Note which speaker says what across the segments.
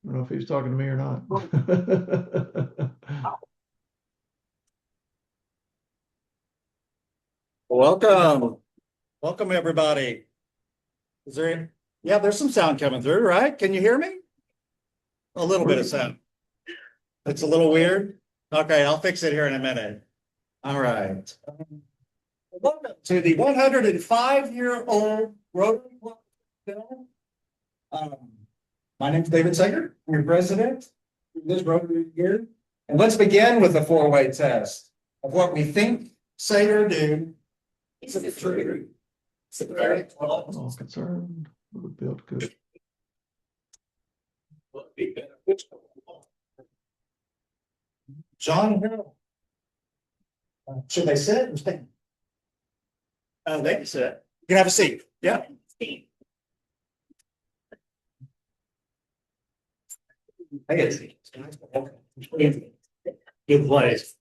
Speaker 1: don't know if he was talking to me or not.
Speaker 2: Welcome. Welcome, everybody. Is there any? Yeah, there's some sound coming through, right? Can you hear me? A little bit of sound. It's a little weird. Okay, I'll fix it here in a minute. All right. Welcome to the 105-year-old Rotary Club of Fayetteville. My name's David Sager. I'm your president for this Rotary year. And let's begin with a four-way test of what we think, say, or do. Is it true? Is it very
Speaker 1: All concerned, would build good.
Speaker 2: John Hill. Should they sit or stand? They can sit. You can have a seat. Yeah. I get a seat. Good place.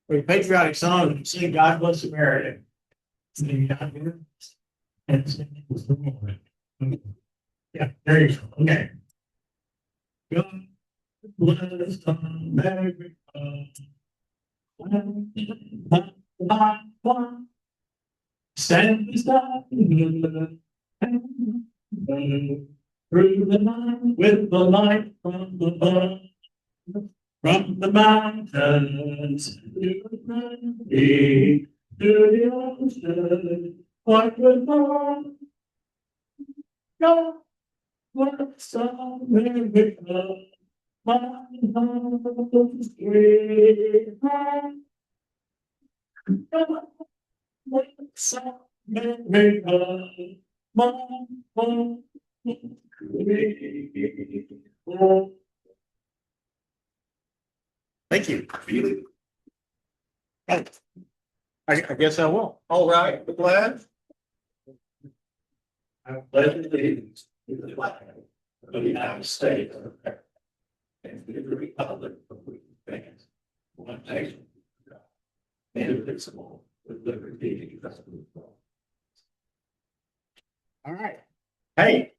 Speaker 2: For a patriotic song, sing God Bless America. Yeah, there you go. Okay. God bless America. Stand beside me through the night with the light from the mountains to the ocean. What would God bless America? My home is great. God bless America. My home is great. Thank you. I guess I will. All right, we're glad. I pledge allegiance to the flag of the United States and to the republic for which it stands, one nation, indivisible, with liberty and justice for all. All right. Hey,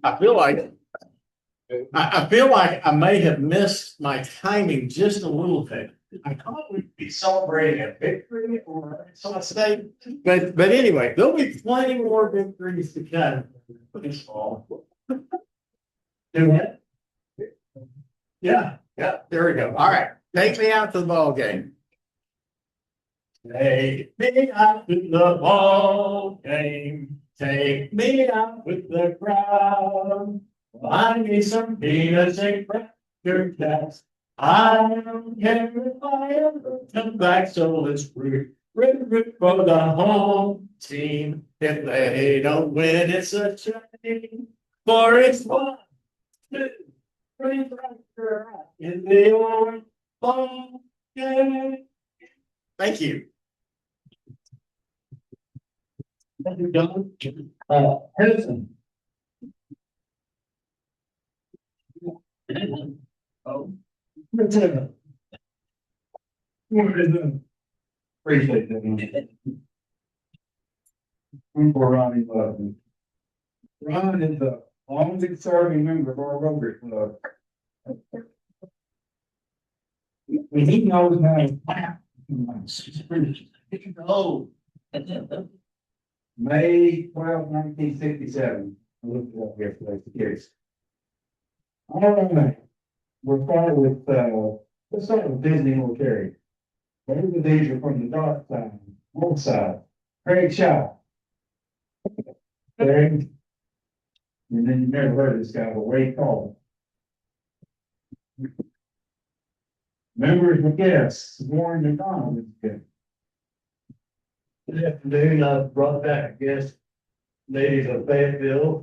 Speaker 2: I feel like I may have missed my timing just a little bit. I thought we'd be celebrating a victory or some state, but anyway, there'll be plenty more victories to come this fall. Do that? Yeah, there we go. All right, take me out to the ball game. Take me out to the ball game. Take me out with the crowd. Buy me some peanuts and cracker jacks. I don't care if I ever come back, so let's root for the home team. If they don't win, it's a shame. For it's 1, 2, 3 in the old ball game. Thank you. Thank you, John. Harrison. Oh, appreciate that. I'm for Ronnie Love. Ron is the longest serving member of our Rotary Club. He knows how. Oh. May 12, 1967. I looked it up yesterday, the case. All right. We're starting with, let's start with Disney Military. Both of these are from the dark side, north side. Craig Shaw. Craig. And then you never heard of this guy, but Wade Call. Members and guests, Warren McDonald is good. Good afternoon. I brought back a guest, ladies of Fayetteville,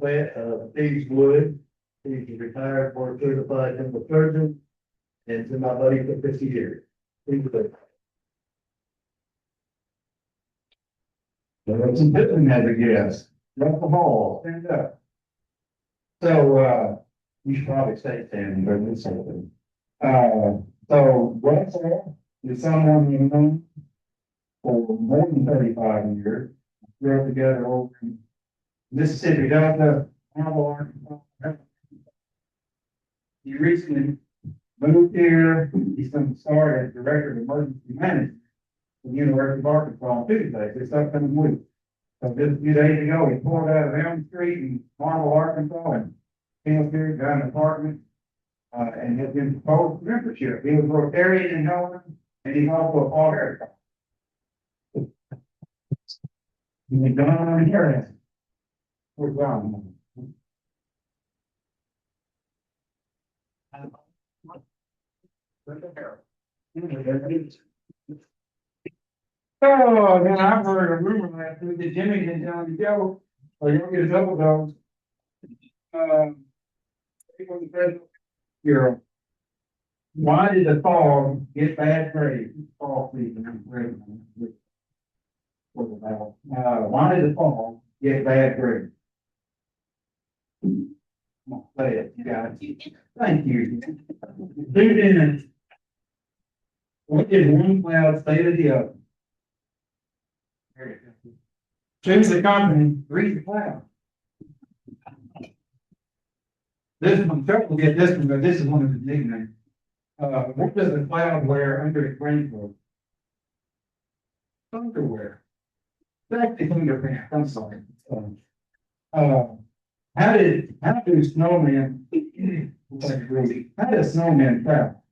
Speaker 2: Eastwood. He's a retired board certified dental surgeon, and to my buddy for 50 years. He's good. There's some different as a guest. Russell Hall, stand up. So you should probably stay standing, but it's something. So Russell is someone you know for more than 35 years. Grew up together over in Mississippi Delta, Arkansas,
Speaker 3: He recently moved here. He's going to start as Director of Emergency Management at the University of Arkansas on Tuesday, this upcoming week. So just a few days ago, he pulled out of Elm Street in Marble, Arkansas, and came here, got an apartment, and has been proposed for membership. He was Rotarian in Helena, and he's also a Paul Harris. He's done on here. We're gone. Oh, man, I've heard a rumor last week that Jimmy didn't tell him to go, or you'll get a double dose. He was the president. Bureau. Why did the fall get bad grades? Fall season. Why did the fall get bad grades? Come on, say it, you guys. Thank you. Students. What did one cloud say to the other? Choose the company, read the cloud. This one, trouble to get this one, but this is one of his nicknames. What does the cloud wear under its raincoat? Underwear. Back to underpants, I'm sorry. How do snowmen, how does snowmen travel?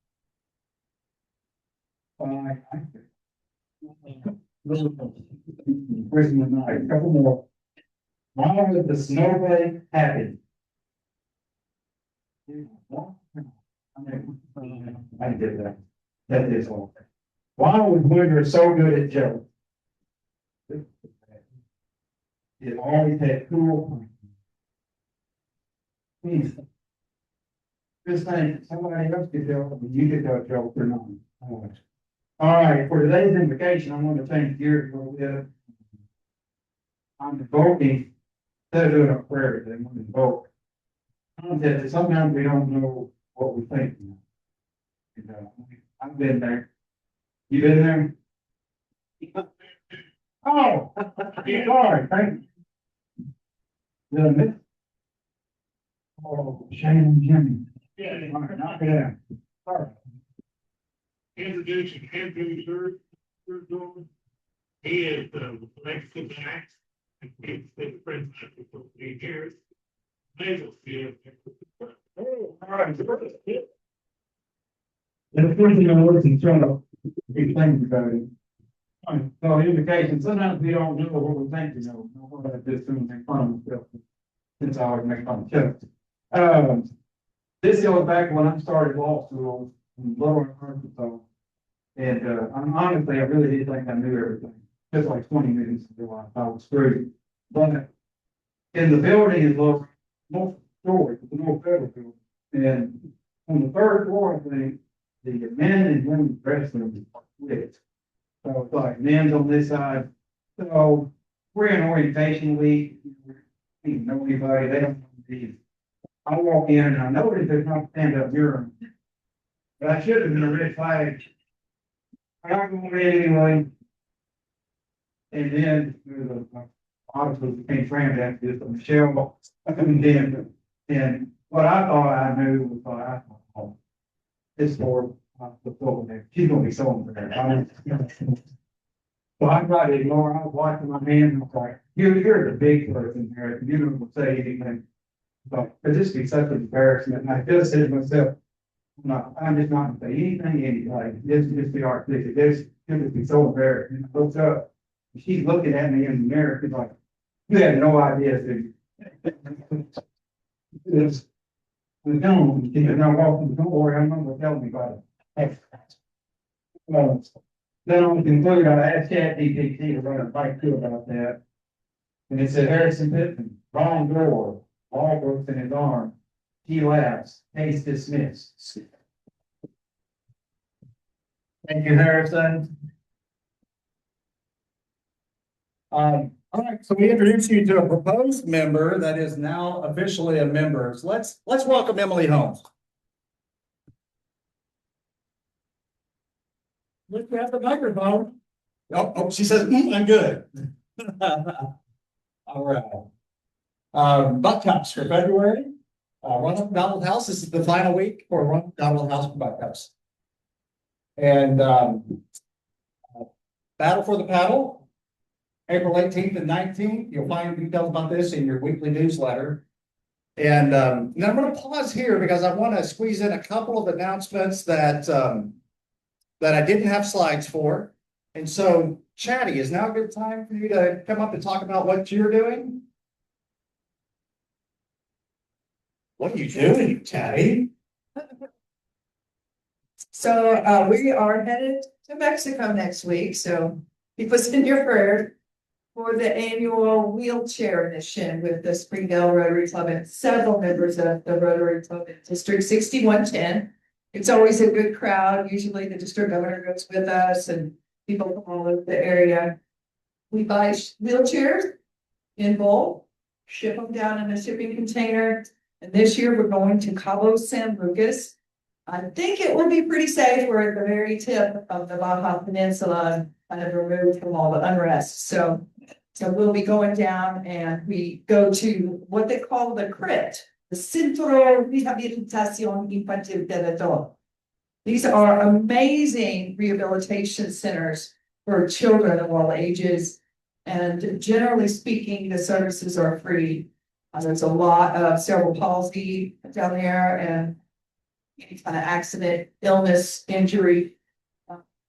Speaker 3: Where's my knife? A couple more. Why was the snowflake happy? I did that. That is all. Why was winter so good at Joe? It always had cool. This thing, somebody else could tell, but you could tell Joe for none. All right, for today's invocation, I'm going to change gears a little bit. I'm invoking, instead of doing a prayer today, I'm going to invoke. Sometimes we don't know what we think. I've been there. You been there? Oh, sorry, thank you. Did I miss? Oh, shame, Jimmy.
Speaker 4: Yeah.
Speaker 3: All right, knock it out. Sorry.
Speaker 4: Introducing Andrew third Dorman. He is the next to Max. He's the president for 8 years. Nasal field.
Speaker 3: All right. And the first thing I want to try to explain about it. So indication, sometimes we don't know what we think we know. I want to just make fun of myself since I always make fun of myself. This goes back when I started law school in Lower Arkansas. And honestly, I really did think I knew everything. Just like 20 minutes ago, I was screwed. But in the building is more stories, it's a more federal building. And on the third floor, I think, the men and women's dressing rooms are split. So it's like men's on this side. So we're in orientation week. We don't know anybody. They don't know me. I walk in and I notice there's not stand-up urinal. But I should have been a red flag. I got going in anyway. And then there's obviously became friends after this, Michelle. And what I thought I knew was what I thought. This for the floor there. She's gonna be so there. So I tried to ignore. I was watching my hand and I was like, you're the big person here. You don't say anything. But could this be such an embarrassment? And I just said to myself, no, I'm just not gonna say anything, like this just be artistic. This would be so embarrassing. I looked up, and she's looking at me in the mirror. She's like, you have no idea, dude. It's the gone. And I walked in the door, I'm not gonna tell anybody. Then on the conclude, I asked ChatGPT to run a bike too about that. And it said Harrison Pittman, wrong door, all books in his arm. He laughs, case dismissed. Thank you, Harrison. All right, so we introduce you to a proposed member that is now officially a member. So let's welcome Emily Holmes. Let's have the microphone. Oh, she says, I'm good. All right. Buck tops for February.
Speaker 2: Run Up Donald House. This is the final week for Run Up Donald House for Buckeyes. And Battle for the Paddle, April 18th and 19th. You'll find details about this in your weekly newsletter. And then I'm going to pause here because I want to squeeze in a couple of announcements that that I didn't have slides for. And so, Chatty, is now a good time for you to come up and talk about what you're doing? What are you doing, Chatty?
Speaker 5: So we are headed to Mexico next week, so keep us in your prayers for the annual wheelchair mission with the Springdale Rotary Club and several members of the Rotary Club in District 6110. It's always a good crowd. Usually the district governor goes with us and people from all over the area. We buy wheelchairs in bulk, ship them down in a shipping container. And this year we're going to Cabo San Lucas. I think it will be pretty safe. We're at the very tip of the Baja Peninsula, kind of removed from all the unrest. So we'll be going down and we go to what they call the CRIT, the Centro Rehabilitación Infantil del Adulto. These are amazing rehabilitation centers for children of all ages. And generally speaking, the services are free. There's a lot of cerebral palsy down there and any kind of accident, illness, injury.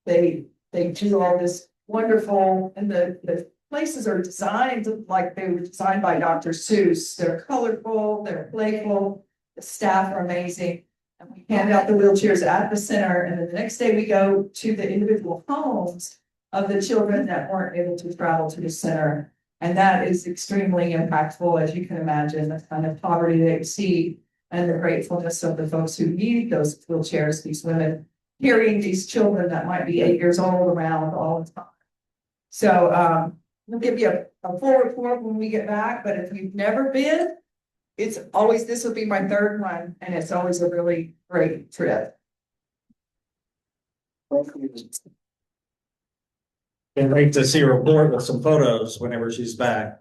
Speaker 5: They do all this wonderful, and the places are designed like they were designed by Dr. Seuss. They're colorful, they're playful, the staff are amazing. And we hand out the wheelchairs at the center, and then the next day we go to the individual homes of the children that weren't able to travel to the center. And that is extremely impactful, as you can imagine, the kind of poverty they see and the gratefulness of the folks who need those wheelchairs, these women carrying these children that might be 8 years old around all the time. So we'll give you a full report when we get back, but if you've never been, it's always, this will be my third one, and it's always a really great trip.
Speaker 2: Can't wait to see her report with some photos whenever she's back.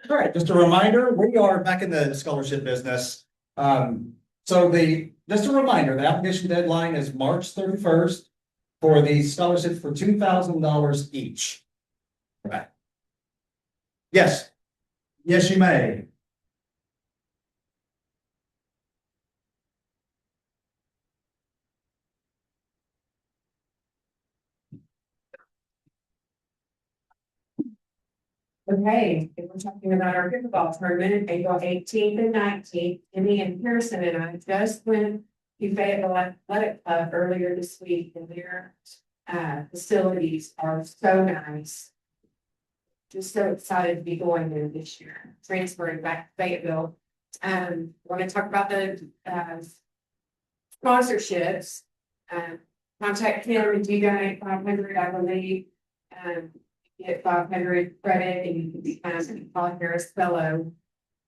Speaker 2: All right, just a reminder, we are back in the scholarship business. Just a reminder, the application deadline is March 31st for the scholarships for $2,000 each. Right. Yes. Yes, you may.
Speaker 6: Okay, if we're talking about our pickleball tournament, April 18th and 19th, Jimmy and Pearson and I just went to Fayetteville Athletic Club earlier this week, and their facilities are so nice. Just so excited to be going there this year, transferring back to Fayetteville. Want to talk about the sponsorships. Contact Kim and you donate 500, I believe. Get 500 credit and you can become a Paul Harris Fellow.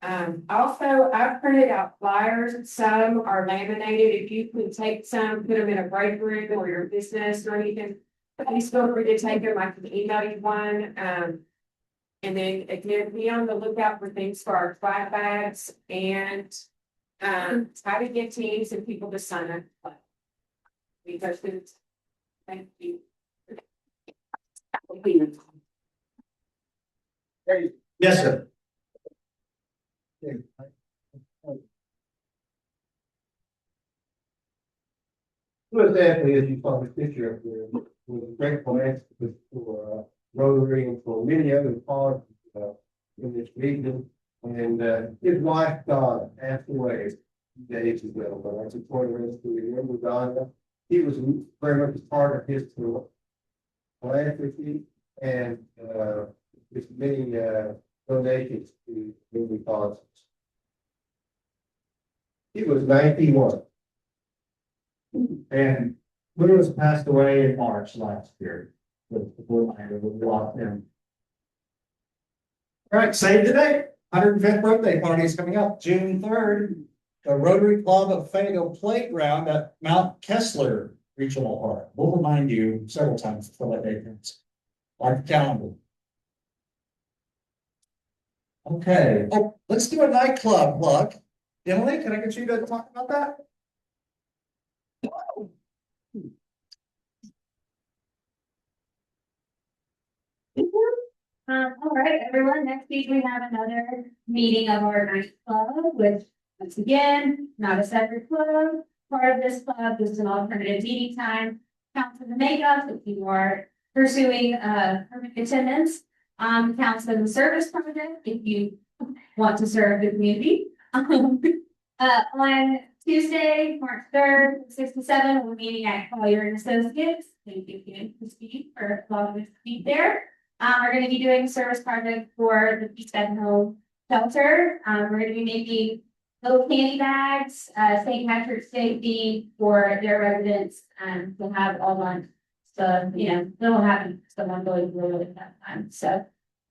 Speaker 6: Also, I've printed out flyers. Some are laminated. If you could take some, put them in a break room or your business or anything, please feel free to take them. I can email you one. And then again, be on the lookout for things for our swag bags and try to get teams and people to sign up. Because it's, thank you.
Speaker 2: Yes, sir.
Speaker 3: Well, exactly, as you saw the picture up there, was a great plan for Rotary and for many other parts in this region. And his wife passed away days ago, but I supported us to remember Donna. He was very much a part of his philanthropy and with many donations to many causes. He was 91.
Speaker 2: And Lewis passed away in March last year. With the reminder that we lost him. All right, save the date. 105th birthday party is coming up June 3rd. The Rotary Club of Fayetteville Playground at Mount Kessler Regional Park. We'll remind you several times before that date comes. Mark the calendar. Okay. Oh, let's do a nightclub plug. Emily, can I get you to talk about that?
Speaker 7: All right, everyone, next week we have another meeting of our night club, which once again, not a separate club. Part of this club is an alternative meeting time, counts as a makeup if you are pursuing permanent attendance. Counts as a service project if you want to serve the community. On Tuesday, March 3rd, 6 to 7, we're meeting at Collier and Associates. Thank you again for speaking for allowing us to speak there. We're going to be doing a service project for the Peace at Home shelter. We're going to be making little candy bags, St. Patrick's Day themed for their residents, to have all month. So, they'll have someone going through it at that time. So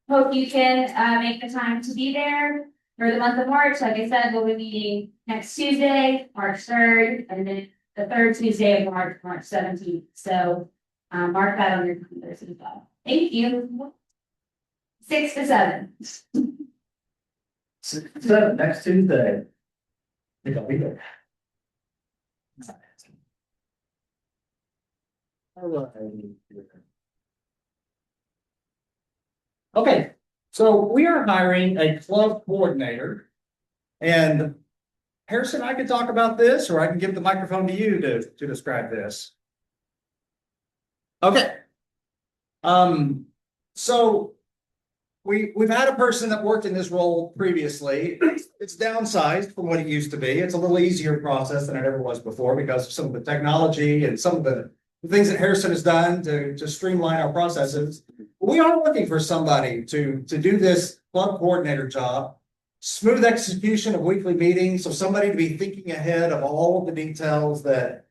Speaker 7: hope you can make the time to be there for the month of March. Like I said, we'll be meeting next Tuesday, March 3rd, and then the third Tuesday of March, March 17th. So mark that on your calendars as well. Thank you. 6 to 7.
Speaker 2: 6 to 7, next Tuesday. I think I'll be there. Okay, so we are hiring a club coordinator. And Harrison, I could talk about this, or I can give the microphone to you to describe this. Okay. So we've had a person that worked in this role previously. It's downsized from what it used to be. It's a little easier process than it ever was before because of some of the technology and some of the things that Harrison has done to streamline our processes. We are looking for somebody to do this club coordinator job, smooth execution of weekly meetings. So somebody to be thinking ahead of all of the details that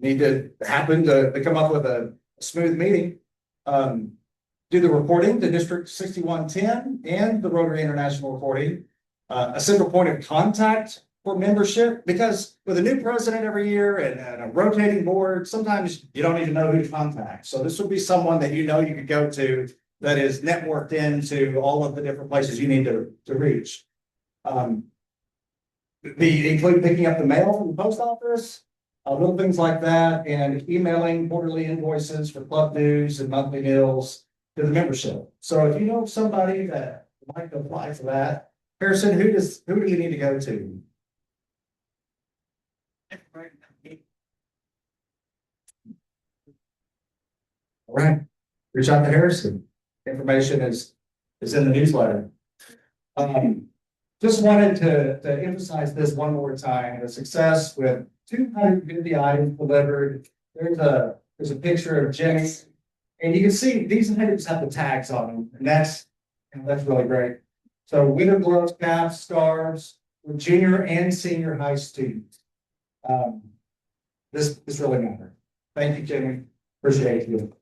Speaker 2: need to happen to come up with a smooth meeting. Do the reporting to District 6110 and the Rotary International reporting. A central point of contact for membership, because with a new president every year and a rotating board, sometimes you don't even know who to contact. So this would be someone that you could go to that is networked into all of the different places you need to reach. Include picking up the mail from the post office, little things like that, and emailing quarterly invoices for club dues and monthly bills to the membership. So if you know somebody that might apply for that, Harrison, who do you need to go to? All right, reach out to Harrison. Information is in the newsletter. Just wanted to emphasize this one more time. The success with 250 items delivered. There's a picture of Jenny, and you can see these items have the tags on them, and that's really great. So winter gloves, caps, scarves for junior and senior high students. This really matters. Thank you, Jenny. Appreciate you.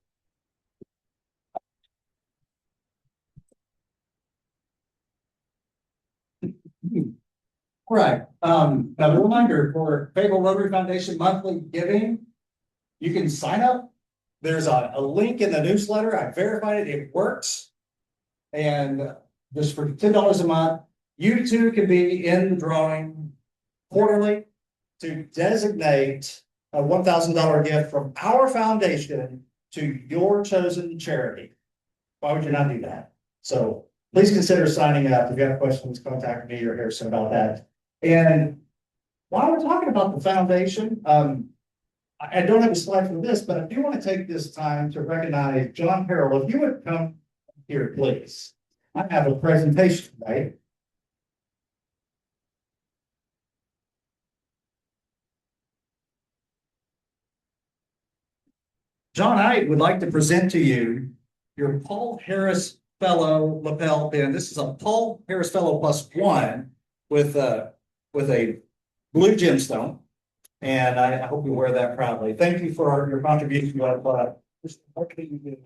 Speaker 2: All right. Another reminder for Fayetteville Rotary Foundation monthly giving. You can sign up. There's a link in the newsletter. I verified it. It works. And just for $10 a month, you too can be in the drawing quarterly to designate a $1,000 gift from our foundation to your chosen charity. Why would you not do that? So please consider signing up. If you have questions, contact me or Harrison about that. And while we're talking about the foundation, I don't have a slide for this, but I do want to take this time to recognize John Harrell. If you would come here, please. I have a presentation today. John, I would like to present to you your Paul Harris Fellow lapel pin. This is a Paul Harris Fellow +1 with a blue gemstone. And I hope you wear that proudly. Thank you for your contribution to marketing.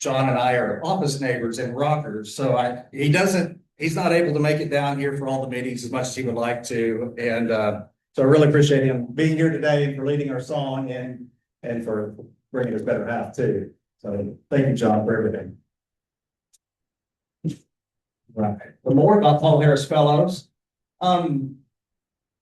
Speaker 2: John and I are office neighbors in Rockers, so he's not able to make it down here for all the meetings as much as he would like to. And so I really appreciate him being here today for leading our song and and for bringing his better half too. So thank you, John, for everything. Right. The more about Paul Harris Fellows.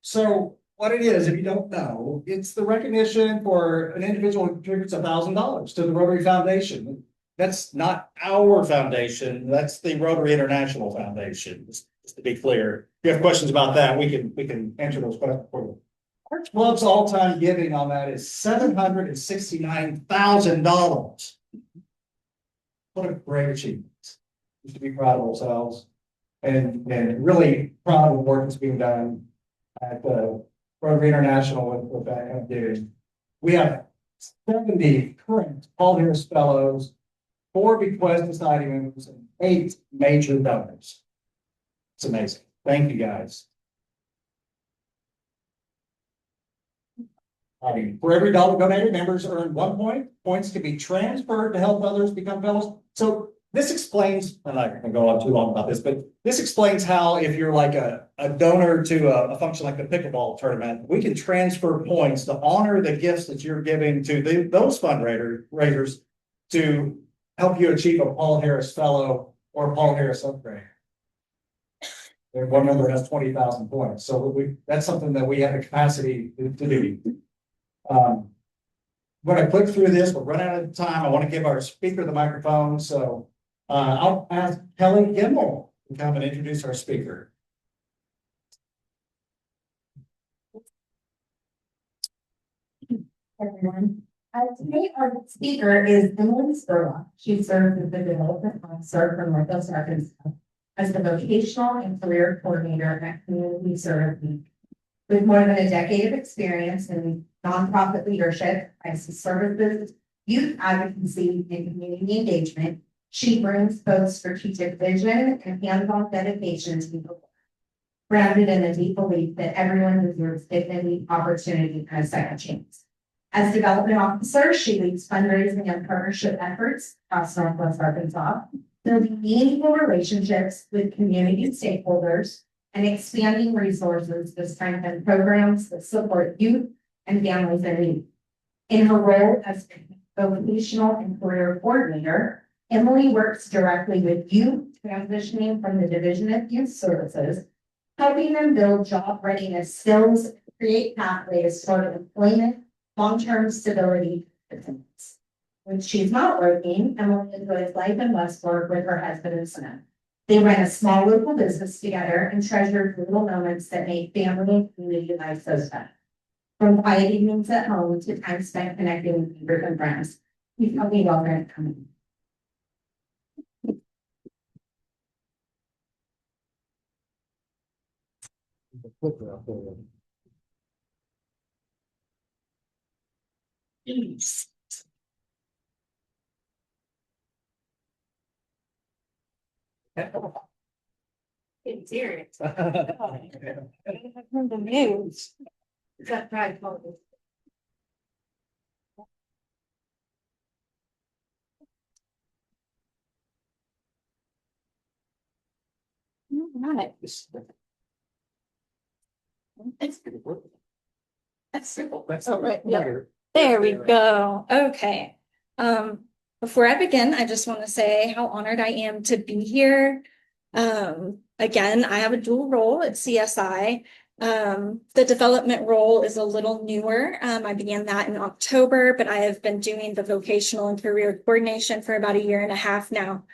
Speaker 2: So what it is, if you don't know, it's the recognition for an individual who contributes $1,000 to the Rotary Foundation. That's not our foundation, that's the Rotary International Foundation, just to be clear. If you have questions about that, we can answer those questions for you. Our club's all-time giving on that is $769,000. What a great achievement. Just to be proud of ourselves and really proud of the work that's being done at the Rotary International with that kind of giving. We have 70 current Paul Harris Fellows, 4 bequest society members, and 8 major donors. It's amazing. Thank you, guys. For every dollar donated, members earn 1 point. Points can be transferred to help others become fellows. So this explains, I'm not gonna go on too long about this, but this explains how if you're like a donor to a function like the pickleball tournament, we can transfer points to honor the gifts that you're giving to those fundraisers to help you achieve a Paul Harris Fellow or Paul Harris upgrade. And one member has 20,000 points. So that's something that we have the capacity to do. When I click through this, we're running out of time. I want to give our speaker the microphone. So I'll ask Kelly Gimmel to come and introduce our speaker.
Speaker 8: Everyone. Today our speaker is Emily Spurlock. She serves as the development officer for Northwest Arkansas as the vocational and career coordinator at Community Service League. With more than a decade of experience in nonprofit leadership, crisis services, youth advocacy, and community engagement, she brings both strategic vision and hands-on dedication to the work. Grounded in a deep belief that everyone deserves dignity, opportunity, and a second chance. As development officer, she leads fundraising and partnership efforts across Northwest Arkansas, building meaningful relationships with community stakeholders and expanding resources to strengthen programs that support youth and families in need. In her role as vocational and career coordinator, Emily works directly with youth transitioning from the Division of Youth Services, helping them build job readiness skills, create pathways toward employment, long-term stability, and competence. When she's not working, Emily enjoys life in Westport with her husband and son. They run a small local business together and treasure the little moments that make family and community life so special. From quiet evenings at home to time spent connecting with neighbors and friends. Please help me welcome coming.
Speaker 6: It's serious.
Speaker 8: The news.
Speaker 6: Is that right?
Speaker 8: Right.
Speaker 6: That's simple.
Speaker 8: Oh, right, yeah. There we go. Okay. Before I begin, I just want to say how honored I am to be here. Again, I have a dual role at CSI. The development role is a little newer. I began that in October, but I have been doing the vocational and career coordination for about 1.5 years now.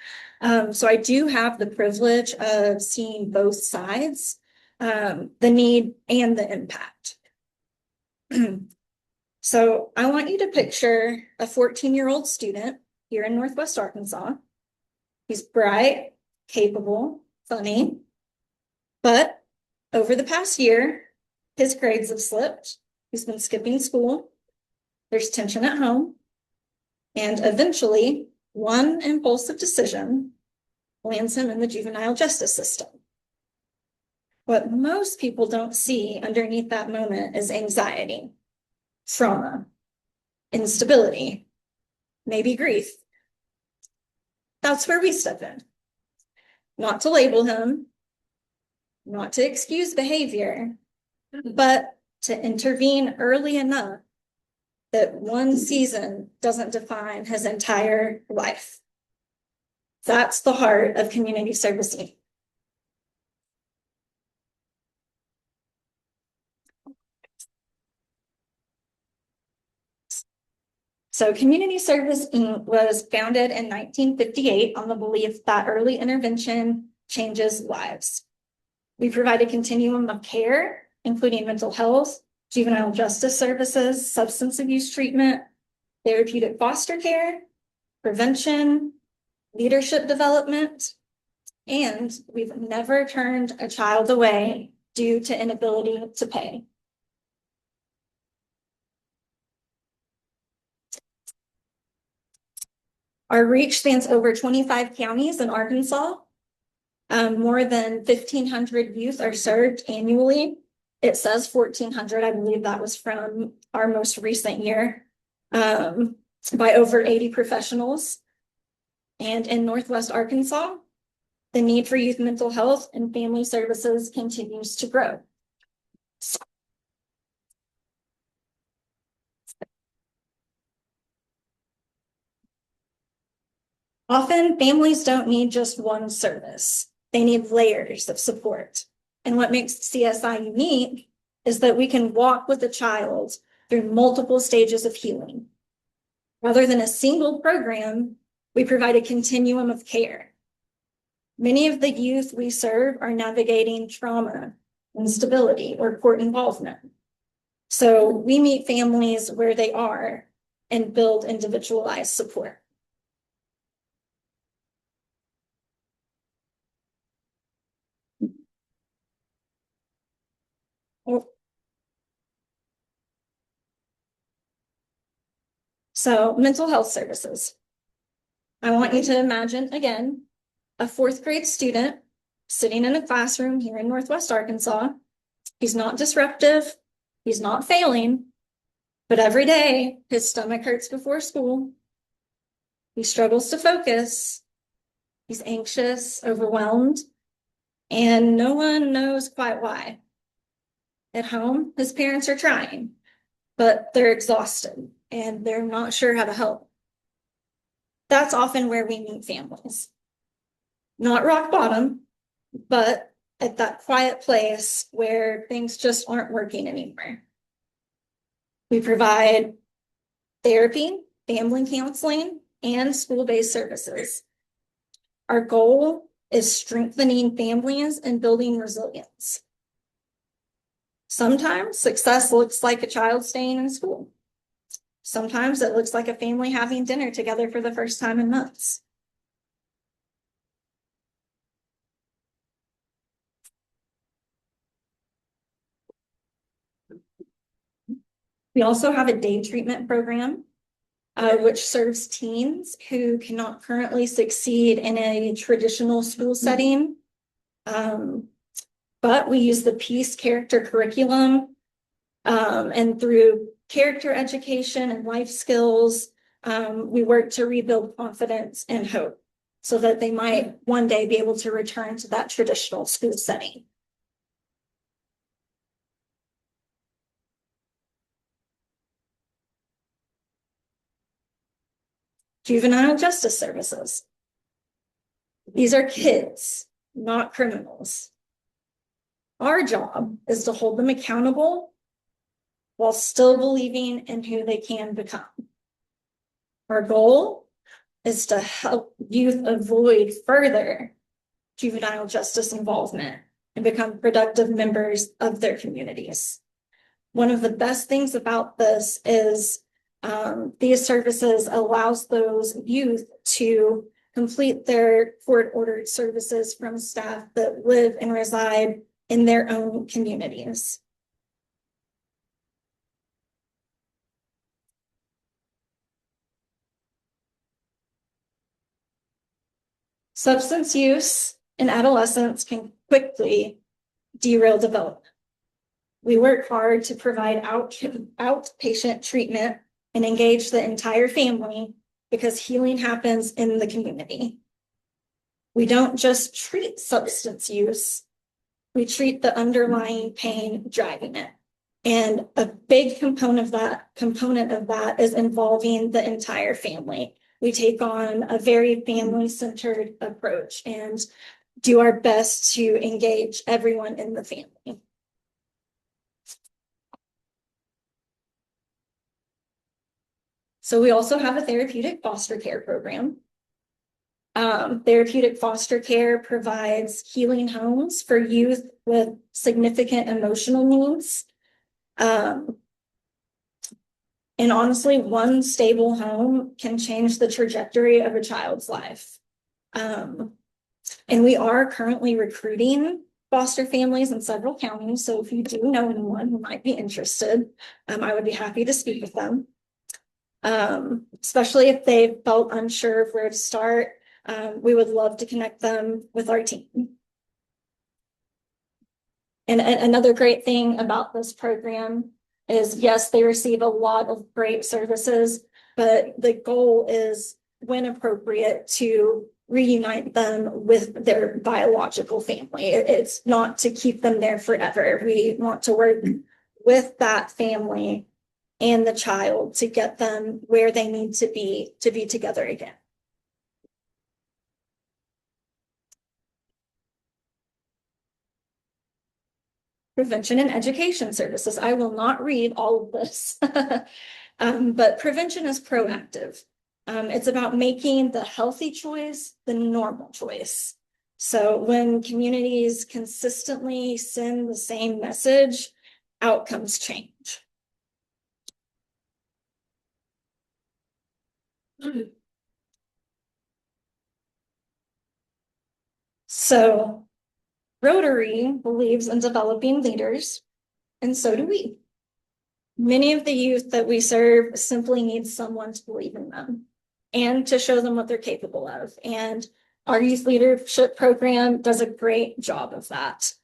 Speaker 8: So I do have the privilege of seeing both sides, the need and the impact. So I want you to picture a 14-year-old student here in Northwest Arkansas. He's bright, capable, funny, but over the past year, his grades have slipped. He's been skipping school. There's tension at home. And eventually, one impulsive decision lands him in the juvenile justice system. What most people don't see underneath that moment is anxiety, trauma, instability, maybe grief. That's where we step in. Not to label him, not to excuse behavior, but to intervene early enough
Speaker 9: that one season doesn't define his entire life. That's the heart of community service Inc. So Community Service Inc. was founded in 1958 on the belief that early intervention changes lives. We provide a continuum of care, including mental health, juvenile justice services, substance abuse treatment, therapeutic foster care, prevention, leadership development, and we've never turned a child away due to inability to pay. Our reach spans over 25 counties in Arkansas. More than 1,500 youth are served annually. It says 1,400. I believe that was from our most recent year, by over 80 professionals. And in Northwest Arkansas, the need for youth mental health and family services continues to grow. Often, families don't need just one service. They need layers of support. And what makes CSI unique is that we can walk with a child through multiple stages of healing. Rather than a single program, we provide a continuum of care. Many of the youth we serve are navigating trauma, instability, or court involvement. So we meet families where they are and build individualized support. So mental health services. I want you to imagine, again, a fourth grade student sitting in a classroom here in Northwest Arkansas. He's not disruptive. He's not failing, but every day his stomach hurts before school. He struggles to focus. He's anxious, overwhelmed, and no one knows quite why. At home, his parents are trying, but they're exhausted and they're not sure how to help. That's often where we meet families. Not rock bottom, but at that quiet place where things just aren't working anymore. We provide therapy, family counseling, and school-based services. Our goal is strengthening families and building resilience. Sometimes success looks like a child staying in school. Sometimes it looks like a family having dinner together for the first time in months. We also have a day treatment program, which serves teens who cannot currently succeed in a traditional school setting. But we use the PEACE character curriculum, and through character education and life skills, we work to rebuild confidence and hope so that they might one day be able to return to that traditional school setting. Juvenile justice services. These are kids, not criminals. Our job is to hold them accountable while still believing in who they can become. Our goal is to help youth avoid further juvenile justice involvement and become productive members of their communities. One of the best things about this is these services allows those youth to complete their court-ordered services from staff that live and reside in their own communities. Substance use in adolescence can quickly derail development. We work hard to provide outpatient treatment and engage the entire family because healing happens in the community. We don't just treat substance use, we treat the underlying pain driving it. And a big component of that is involving the entire family. We take on a very family-centered approach and do our best to engage everyone in the family. So we also have a therapeutic foster care program. Therapeutic foster care provides healing homes for youth with significant emotional needs. And honestly, one stable home can change the trajectory of a child's life. And we are currently recruiting foster families in several counties. So if you do know anyone who might be interested, I would be happy to speak with them. Especially if they felt unsure of where to start, we would love to connect them with our team. And another great thing about this program is, yes, they receive a lot of great services, but the goal is, when appropriate, to reunite them with their biological family. It's not to keep them there forever. We want to work with that family and the child to get them where they need to be together again. Prevention and education services. I will not read all of this, but prevention is proactive. It's about making the healthy choice the normal choice. So when communities consistently send the same message, outcomes change. So Rotary believes in developing leaders, and so do we. Many of the youth that we serve simply need someone to believe in them and to show them what they're capable of. And our youth leadership program does a great job of that.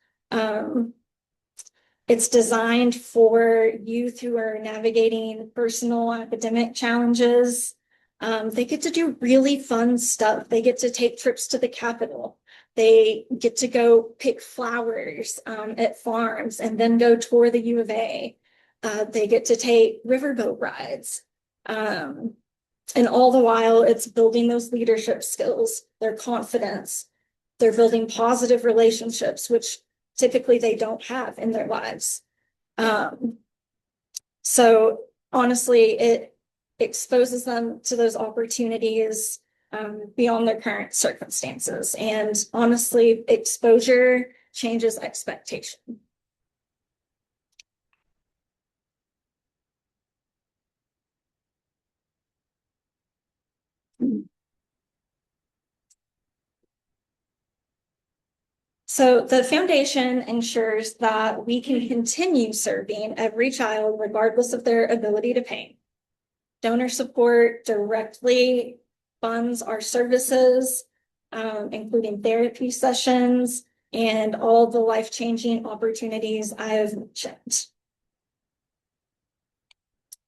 Speaker 9: It's designed for youth who are navigating personal academic challenges. They get to do really fun stuff. They get to take trips to the Capitol. They get to go pick flowers at farms and then go tour the U of A. They get to take riverboat rides. And all the while, it's building those leadership skills, their confidence. They're building positive relationships, which typically they don't have in their lives. So honestly, it exposes them to those opportunities beyond their current circumstances. And honestly, exposure changes expectation. So the foundation ensures that we can continue serving every child regardless of their ability to pay. Donor support directly funds our services, including therapy sessions and all the life-changing opportunities I've mentioned.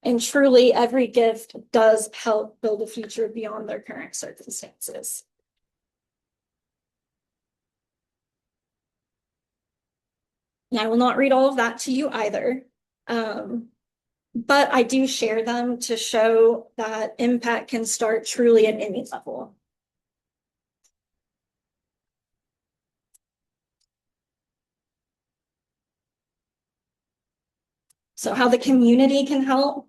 Speaker 9: And truly, every gift does help build a future beyond their current circumstances. Now, I will not read all of that to you either, but I do share them to show that impact can start truly at any level. So how the community can help.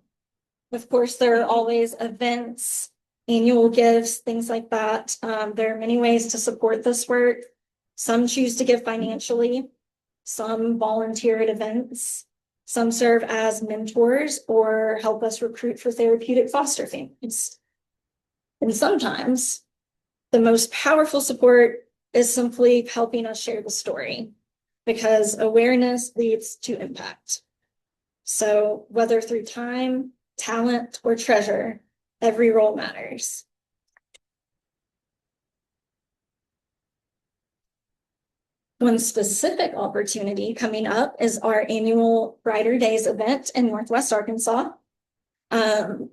Speaker 9: Of course, there are always events, annual gifts, things like that. There are many ways to support this work. Some choose to give financially, some volunteer at events, some serve as mentors or help us recruit for therapeutic foster families. And sometimes the most powerful support is simply helping us share the story, because awareness leads to impact. So whether through time, talent, or treasure, every role matters. One specific opportunity coming up is our annual Brighter Days event in Northwest Arkansas. In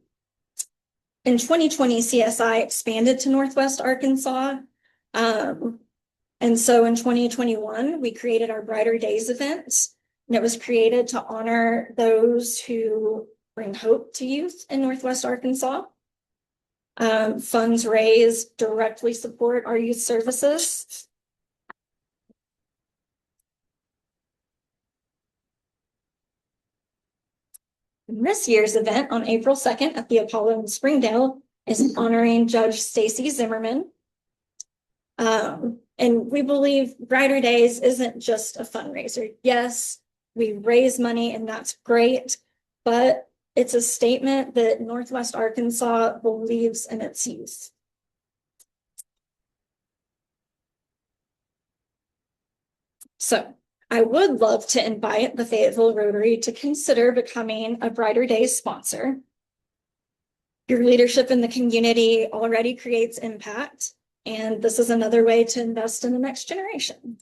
Speaker 9: 2020, CSI expanded to Northwest Arkansas. And so in 2021, we created our Brighter Days event. And it was created to honor those who bring hope to youth in Northwest Arkansas. Funds raised directly support our youth services. And this year's event on April 2nd at the Apollo in Springdale is honoring Judge Stacy Zimmerman. And we believe Brighter Days isn't just a fundraiser. Yes, we raise money and that's great, but it's a statement that Northwest Arkansas believes in its youth. So I would love to invite the Fayetteville Rotary to consider becoming a Brighter Days sponsor. Your leadership in the community already creates impact, and this is another way to invest in the next generation.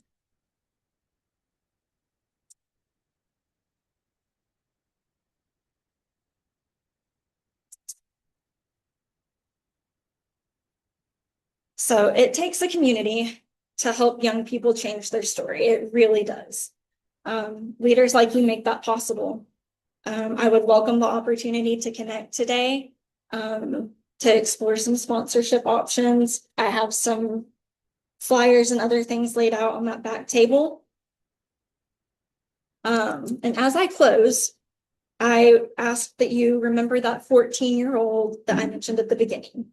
Speaker 9: So it takes a community to help young people change their story. It really does. Leaders like you make that possible. I would welcome the opportunity to connect today, to explore some sponsorship options. I have some flyers and other things laid out on that back table. And as I close, I ask that you remember that 14-year-old that I mentioned at the beginning.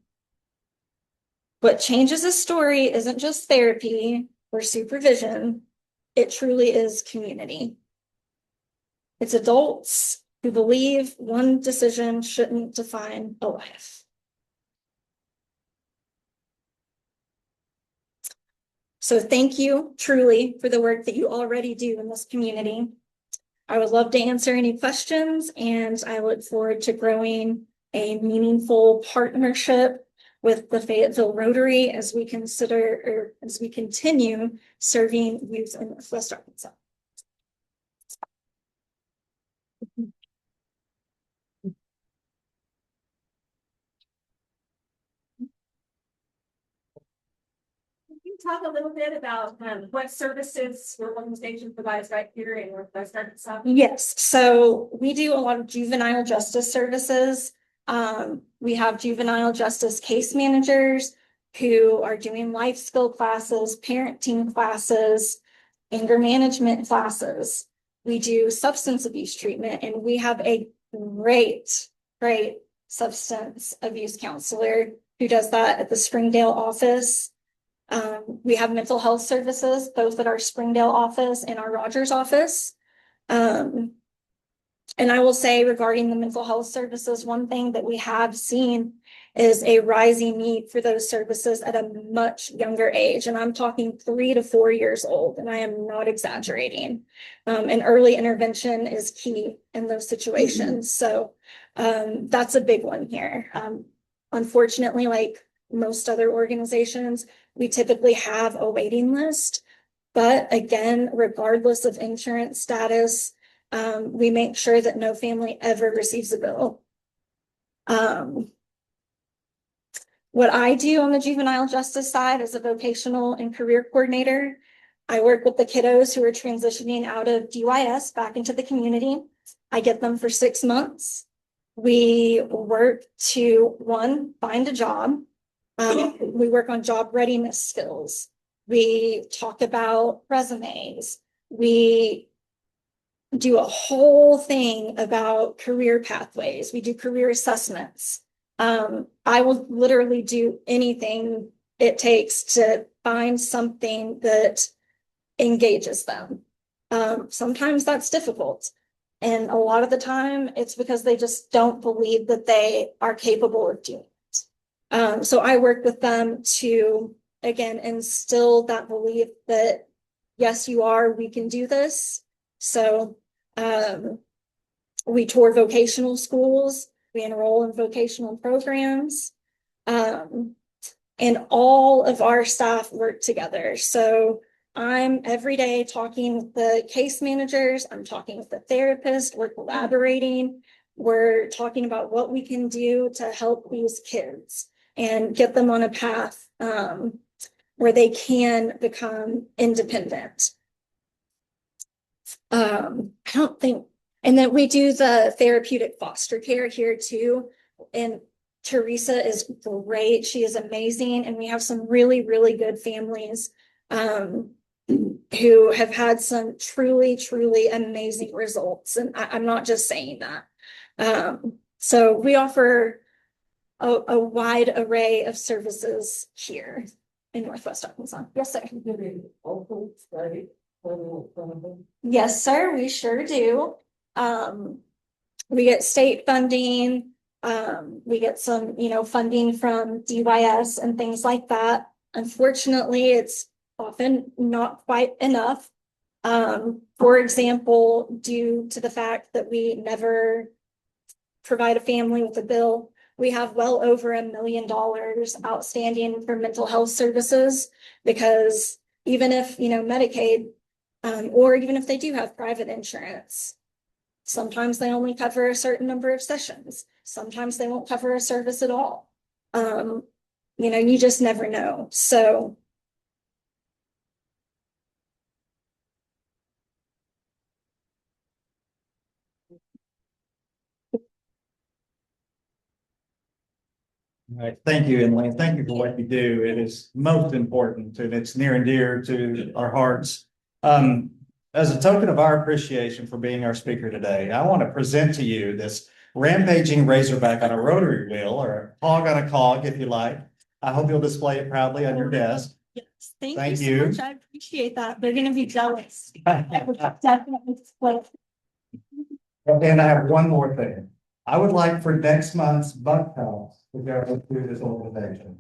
Speaker 9: What changes a story isn't just therapy or supervision, it truly is community. It's adults who believe one decision shouldn't define a life. So thank you truly for the work that you already do in this community. I would love to answer any questions, and I look forward to growing a meaningful partnership with the Fayetteville Rotary as we continue serving youth in Northwest Arkansas.
Speaker 7: Talk a little bit about what services your organization provides right here in Northwest Arkansas?
Speaker 9: Yes, so we do a lot of juvenile justice services. We have juvenile justice case managers who are doing life skill classes, parenting classes, anger management classes. We do substance abuse treatment, and we have a great substance abuse counselor who does that at the Springdale office. We have mental health services, both at our Springdale office and our Rogers office. And I will say regarding the mental health services, one thing that we have seen is a rising need for those services at a much younger age. And I'm talking 3 to 4 years old, and I am not exaggerating. And early intervention is key in those situations. So that's a big one here. Unfortunately, like most other organizations, we typically have a waiting list. But again, regardless of insurance status, we make sure that no family ever receives a bill. What I do on the juvenile justice side as a vocational and career coordinator, I work with the kiddos who are transitioning out of DYS back into the community. I get them for 6 months. We work to, one, find a job. We work on job readiness skills. We talk about resumes. We do a whole thing about career pathways. We do career assessments. I will literally do anything it takes to find something that engages them. Sometimes that's difficult. And a lot of the time it's because they just don't believe that they are capable of doing it. So I work with them to, again, instill that belief that, yes, you are, we can do this. So we tour vocational schools, we enroll in vocational programs, and all of our staff work together. So I'm every day talking with the case managers, I'm talking with the therapist, we're collaborating, we're talking about what we can do to help these kids and get them on a path where they can become independent. I don't think, and then we do the therapeutic foster care here too. And Teresa is great. She is amazing. And we have some really, really good families who have had some truly, truly amazing results. And I'm not just saying that. So we offer a wide array of services here in Northwest Arkansas. Yes, sir. Yes, sir, we sure do. We get state funding. We get some, funding from DYS and things like that. Unfortunately, it's often not quite enough. For example, due to the fact that we never provide a family with a bill, we have well over $1 million outstanding for mental health services, because even if, Medicaid, or even if they do have private insurance, sometimes they only cover a certain number of sessions. Sometimes they won't cover a service at all. You just never know. So
Speaker 2: All right, thank you, Emily. Thank you for what you do. It is most important and it's near and dear to our hearts. As a token of our appreciation for being our speaker today, I want to present to you this rampaging razorback on a rotary wheel, or a hog on a cog, if you like. I hope you'll display it proudly on your desk.
Speaker 9: yes, thank
Speaker 2: Thank
Speaker 9: you
Speaker 2: you.
Speaker 9: so much. I appreciate that. They're going to be jealous. I would definitely display it.
Speaker 2: And I have one more thing. I would like for next month's Buck House to go through this organization.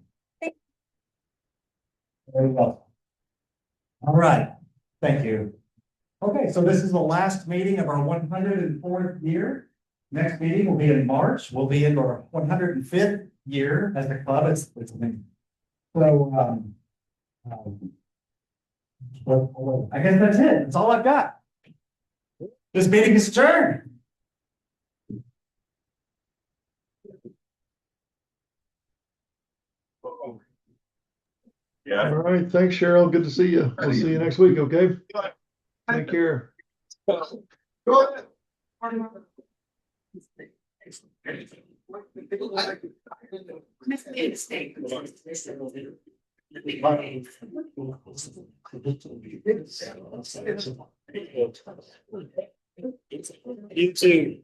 Speaker 2: Very well. All right, thank you. Okay, so this is the last meeting of our 104th year. Next meeting will be in March. We'll be in our 105th year as a club. I guess that's it. That's all I've got. This meeting is adjourned.
Speaker 1: All right, thanks, Cheryl. Good to see you. We'll see you next week, okay? Take care.
Speaker 2: You too.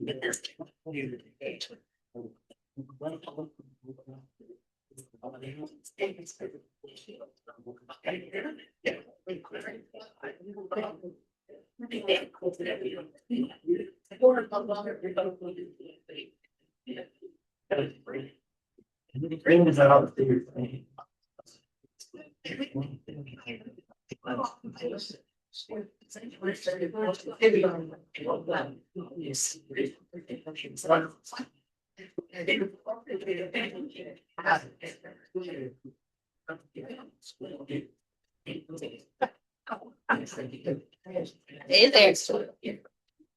Speaker 6: Hey there.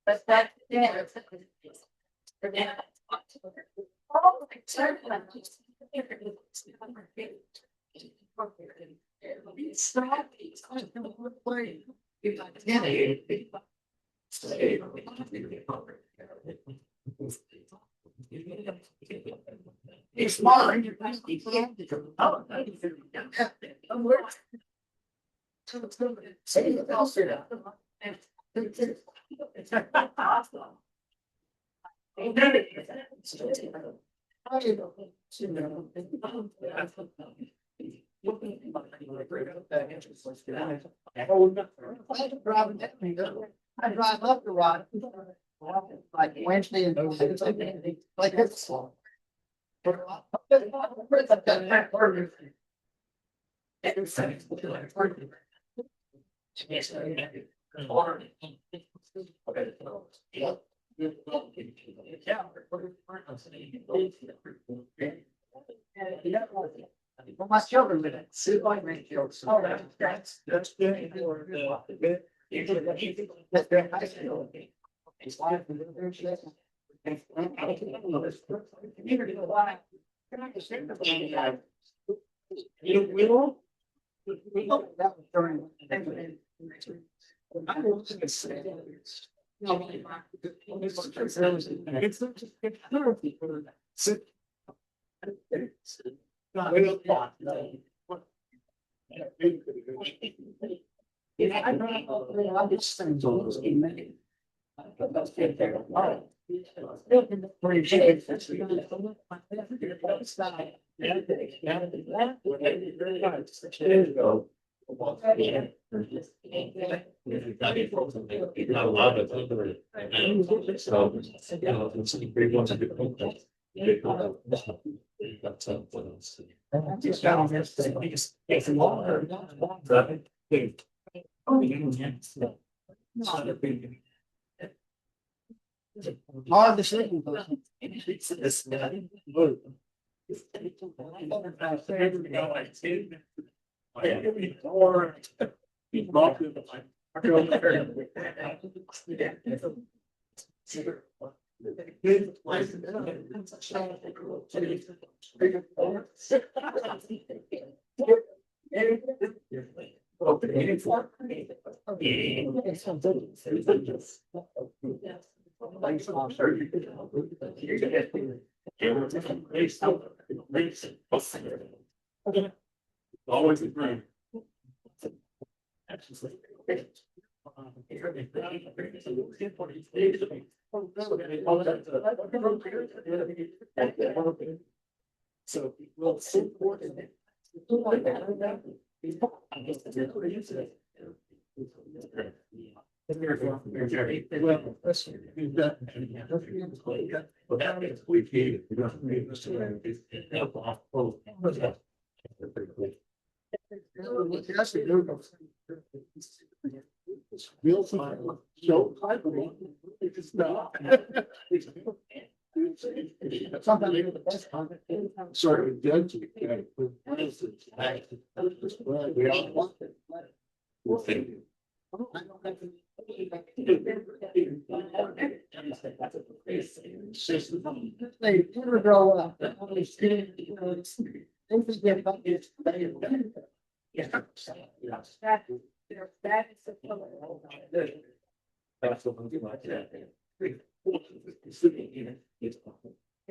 Speaker 6: But that, yeah. It's smaller. I drive up the rod. Like Wednesday and like this. For my children, with it. Oh, that's good. You will? That was during.
Speaker 3: Hard decision. But it's always a dream. So we'll support it. Real time, so it's not. Sorry, judge. We all want it. Well, thank you. They never grow up. Yeah.
Speaker 6: That is the color.
Speaker 3: That's what I'm doing.